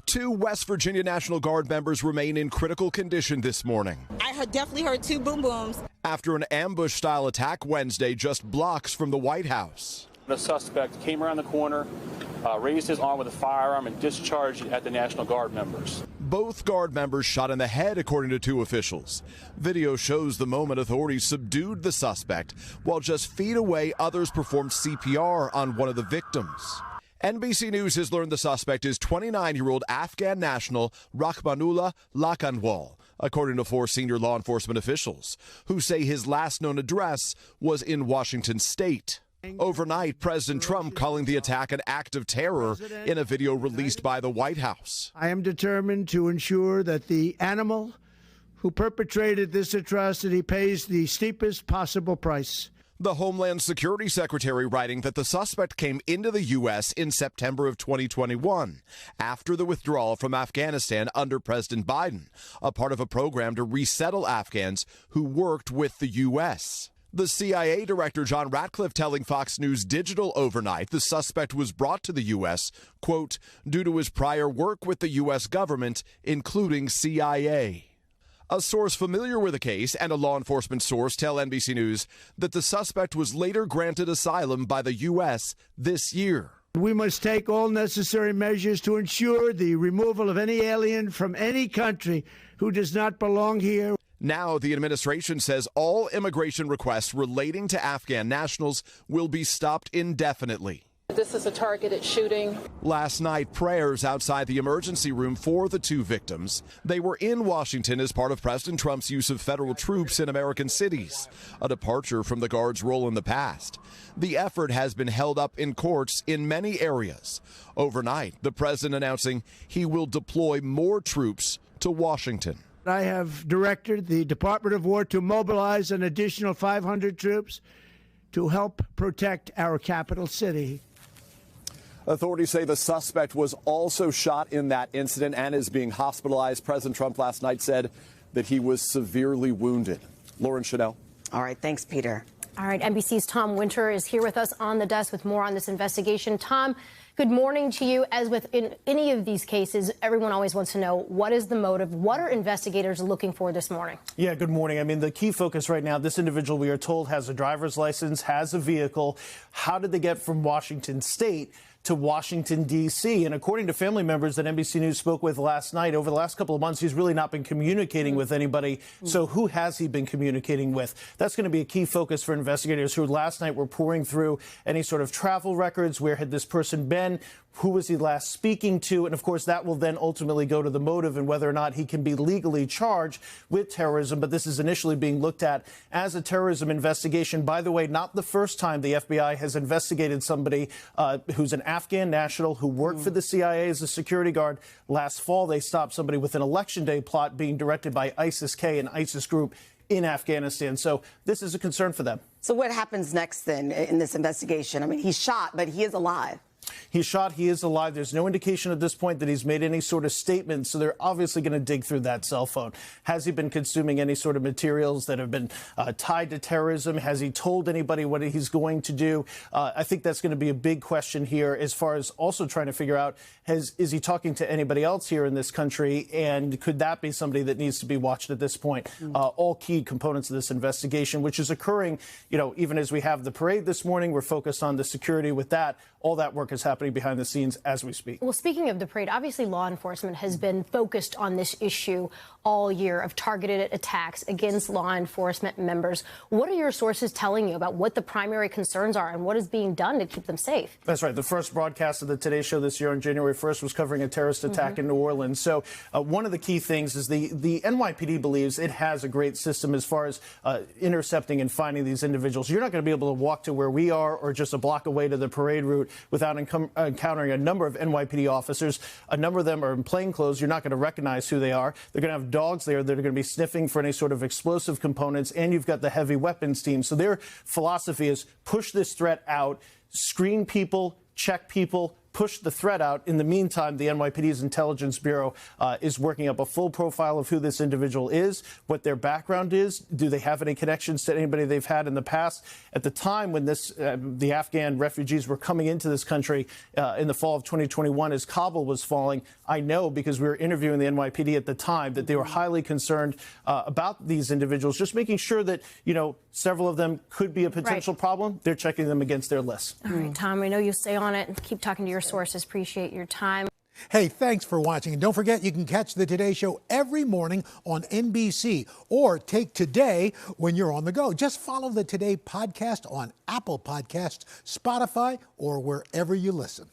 Two West Virginia National Guard members remain in critical condition this morning. I definitely heard two boom booms. After an ambush-style attack Wednesday just blocks from the White House. The suspect came around the corner, raised his arm with a firearm and discharged it at the National Guard members. Both Guard members shot in the head, according to two officials. Video shows the moment authorities subdued the suspect, while just feet away, others performed CPR on one of the victims. NBC News has learned the suspect is 29-year-old Afghan national Rahamanullah Lakanwal, according to 4 senior law enforcement officials, who say his last known address was in Washington state. Overnight, President Trump calling the attack an act of terror in a video released by the White House. I am determined to ensure that the animal who perpetrated this atrocity pays the steepest possible price. The Homeland Security Secretary writing that the suspect came into the U.S. in September of 2021, after the withdrawal from Afghanistan under President Biden, a part of a program to resettle Afghans who worked with the U.S. The CIA Director John Ratcliffe telling Fox News Digital overnight the suspect was brought to the U.S., quote, due to his prior work with the U.S. government, including CIA. A source familiar with the case and a law enforcement source tell NBC News that the suspect was later granted asylum by the U.S. this year. We must take all necessary measures to ensure the removal of any alien from any country who does not belong here. Now, the administration says all immigration requests relating to Afghan nationals will be stopped indefinitely. This is a targeted shooting. Last night, prayers outside the emergency room for the two victims. They were in Washington as part of President Trump's use of federal troops in American cities, a departure from the Guard's role in the past. The effort has been held up in courts in many areas. Overnight, the president announcing he will deploy more troops to Washington. I have directed the Department of War to mobilize an additional 500 troops to help protect our capital city. Authorities say the suspect was also shot in that incident and is being hospitalized. President Trump last night said that he was severely wounded. Lauren Chanel. All right. Thanks, Peter. All right. NBC's Tom Winter is here with us on the desk with more on this investigation. Tom, good morning to you. As with in any of these cases, everyone always wants to know, what is the motive? What are investigators looking for this morning? Yeah, good morning. I mean, the key focus right now, this individual, we are told, has a driver's license, has a vehicle. How did they get from Washington State to Washington, D.C.? And according to family members that NBC News spoke with last night, over the last couple of months, he's really not been communicating with anybody. So who has he been communicating with? That's going to be a key focus for investigators who last night were pouring through any sort of travel records. Where had this person been? Who was he last speaking to? And, of course, that will then ultimately go to the motive and whether or not he can be legally charged with terrorism. But this is initially being looked at as a terrorism investigation. By the way, not the first time the FBI has investigated somebody who's an Afghan national who worked for the CIA as a security guard. Last fall, they stopped somebody with an Election Day plot being directed by ISIS-K, an ISIS group in Afghanistan. So this is a concern for them. So what happens next then in this investigation? I mean, he's shot, but he is alive. He's shot. He is alive. There's no indication at this point that he's made any sort of statement. So they're obviously going to dig through that cell phone. Has he been consuming any sort of materials that have been tied to terrorism? Has he told anybody what he's going to do? I think that's going to be a big question here, as far as also trying to figure out, is he talking to anybody else here in this country? And could that be somebody that needs to be watched at this point? All key components of this investigation, which is occurring, even as we have the parade this morning. We're focused on the security with that. All that work is happening behind the scenes as we speak. Well, speaking of the parade, obviously law enforcement has been focused on this issue all year of targeted attacks against law enforcement members. What are your sources telling you about what the primary concerns are and what is being done to keep them safe? That's right. The first broadcast of the Today Show this year on January 1st was covering a terrorist attack in New Orleans. So one of the key things is the NYPD believes it has a great system as far as intercepting and finding these individuals. You're not going to be able to walk to where we are or just a block away to the parade route without encountering a number of NYPD officers. A number of them are in plain clothes. You're not going to recognize who they are. They're going to have dogs there that are going to be sniffing for any sort of explosive components, and you've got the heavy weapons team. So their philosophy is push this threat out, screen people, check people, push the threat out. In the meantime, the NYPD's Intelligence Bureau is working up a full profile of who this individual is, what their background is. Do they have any connections to anybody they've had in the past? At the time when the Afghan refugees were coming into this country in the fall of 2021, as Kabul was falling, I know because we were interviewing the NYPD at the time that they were highly concerned about these individuals, just making sure that, several of them could be a potential problem. They're checking them against their list. All right, Tom, I know you stay on it and keep talking to your sources. Appreciate your time. Hey, thanks for watching. And don't forget, you can catch the Today Show every morning on NBC or take Today when you're on the go. Just follow the Today podcast on Apple Podcasts, Spotify, or wherever you listen.